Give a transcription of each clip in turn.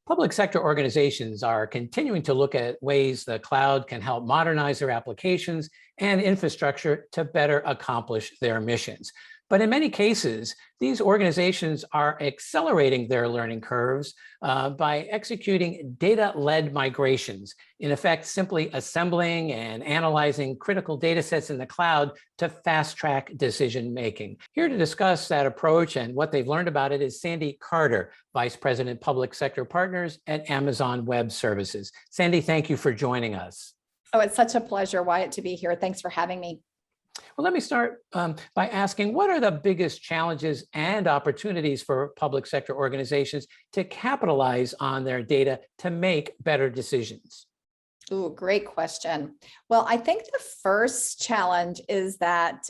Public sector organizations are continuing to look at ways the cloud can help modernize their applications and infrastructure to better accomplish their missions. But in many cases, these organizations are accelerating their learning curves by executing data-led migrations, in effect, simply assembling and analyzing critical data sets in the cloud to fast-track decision-making. Here to discuss that approach and what they've learned about it is Sandy Carter, Vice President, Public Sector Partners at Amazon Web Services. Sandy, thank you for joining us. Oh, it's such a pleasure, Wyatt, to be here. Thanks for having me. Well, let me start by asking, what are the biggest challenges and opportunities for public sector organizations to capitalize on their data to make better decisions? Ooh, great question. Well, I think the first challenge is that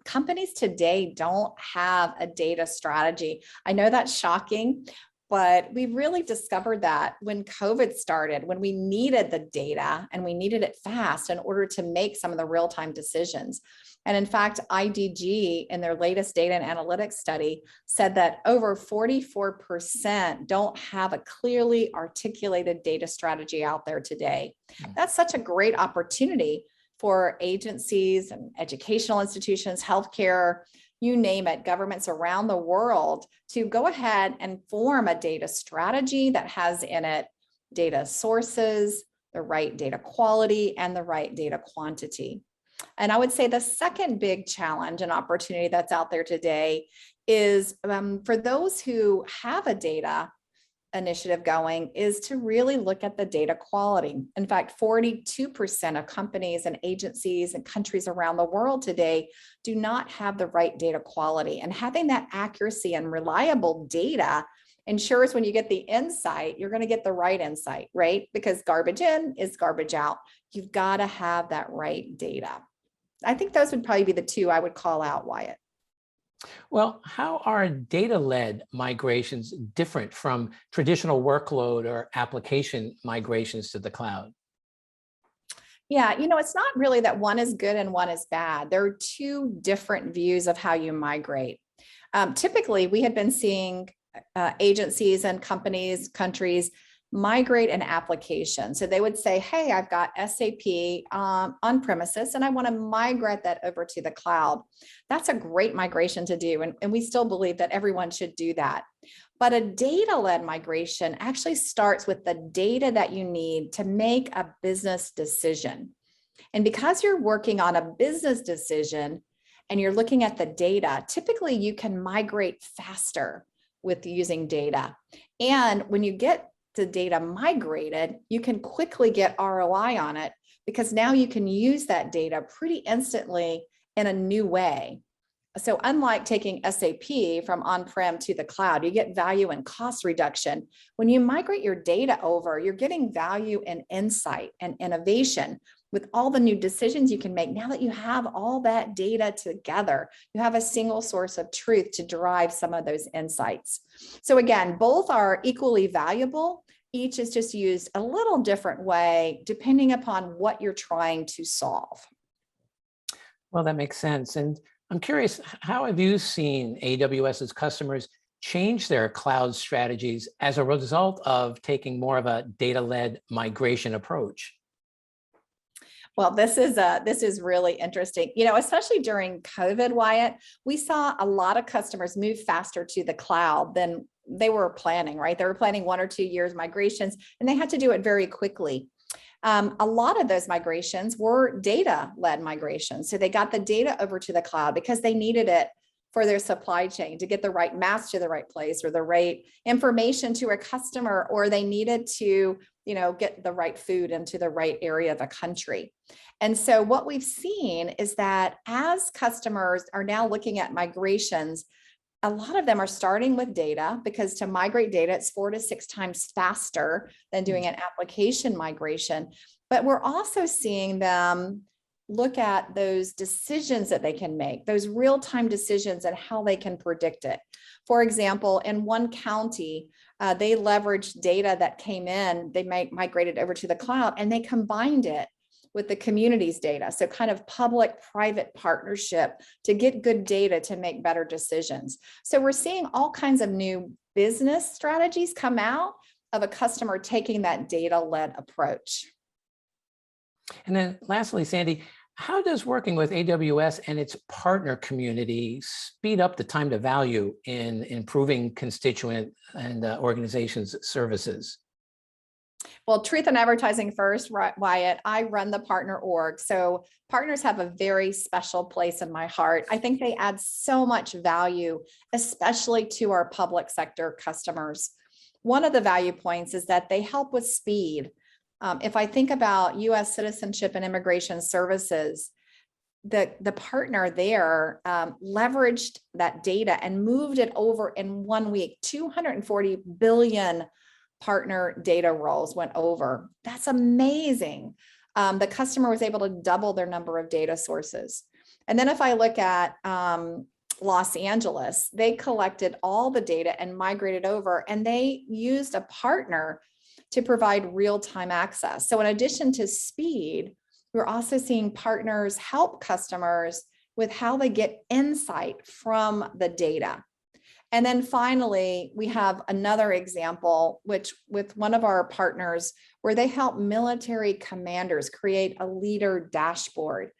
companies today don't have a data strategy. I know that's shocking, but we really discovered that when COVID started, when we needed the data and we needed it fast in order to make some of the real-time decisions. And in fact, IDG in their latest data and analytics study said that over 44% don't have a clearly articulated data strategy out there today. That's such a great opportunity for agencies and educational institutions, healthcare, you name it, governments around the world to go ahead and form a data strategy that has in it data sources, the right data quality, and the right data quantity. And I would say the second big challenge and opportunity that's out there today is for those who have a data initiative going is to really look at the data quality. In fact, 42% of companies and agencies and countries around the world today do not have the right data quality. And having that accuracy and reliable data ensures when you get the insight, you're going to get the right insight, right? Because garbage in is garbage out. You've got to have that right data. I think those would probably be the two I would call out, Wyatt. Well, how are data-led migrations different from traditional workload or application migrations to the cloud? Yeah, it's not really that one is good and one is bad. There are two different views of how you migrate. Typically, we had been seeing agencies and companies, countries migrate an application. So they would say, hey, I've got SAP on premises and I want to migrate that over to the cloud. That's a great migration to do. And we still believe that everyone should do that. But a data-led migration actually starts with the data that you need to make a business decision. And because you're working on a business decision and you're looking at the data, typically you can migrate faster with using data. And when you get the data migrated, you can quickly get ROI on it because now you can use that data pretty instantly in a new way. So unlike taking SAP from on-prem to the cloud, you get value and cost reduction. When you migrate your data over, you're getting value and insight and innovation with all the new decisions you can make. Now that you have all that data together, you have a single source of truth to derive some of those insights. So again, both are equally valuable. Each is just used a little different way, depending upon what you're trying to solve. Well, that makes sense. And I'm curious, how have you seen AWS's customers change their cloud strategies as a result of taking more of a data-led migration approach? Well, this is really interesting. Especially during COVID, Wyatt, we saw a lot of customers move faster to the cloud than they were planning, right? They were planning 1 or 2 years migrations, and they had to do it very quickly. A lot of those migrations were data-led migrations. So they got the data over to the cloud because they needed it for their supply chain to get the right mass to the right place or the right information to a customer, or they needed to, get the right food into the right area of a country. And so what we've seen is that as customers are now looking at migrations, a lot of them are starting with data because to migrate data, it's 4 to 6 times faster than doing an application migration. But we're also seeing them look at those decisions that they can make, those real-time decisions and how they can predict it. For example, in one county, they leveraged data that came in, they migrated over to the cloud, and they combined it with the community's data. So kind of public-private partnership to get good data to make better decisions. So we're seeing all kinds of new business strategies come out of a customer taking that data-led approach. And then lastly, Sandy, how does working with AWS and its partner community speed up the time to value in improving constituent and organizations' services? Well, truth in advertising first, Wyatt. I run the partner org. So partners have a very special place in my heart. I think they add so much value, especially to our public sector customers. One of the value points is that they help with speed. If I think about US Citizenship and Immigration Services, the partner there leveraged that data and moved it over in 1 week. 240 billion partner data roles went over. That's amazing. The customer was able to double their number of data sources. And then if I look at Los Angeles, they collected all the data and migrated over, and they used a partner to provide real-time access. So in addition to speed, we're also seeing partners help customers with how they get insight from the data. And then finally, we have another example, which with one of our partners, where they help military commanders create a leader dashboard.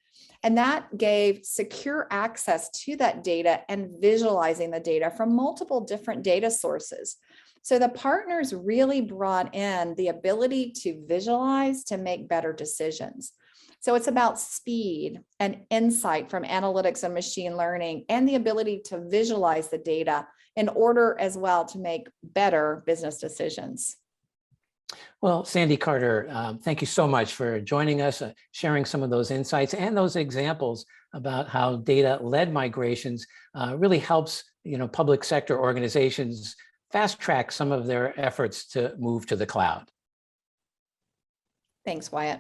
And that gave secure access to that data and visualizing the data from multiple different data sources. So the partners really brought in the ability to visualize to make better decisions. So it's about speed and insight from analytics and machine learning, and the ability to visualize the data in order as well to make better business decisions. Well, Sandy Carter, thank you so much for joining us, sharing some of those insights and those examples about how data-led migrations really helps public sector organizations fast track some of their efforts to move to the cloud. Thanks, Wyatt.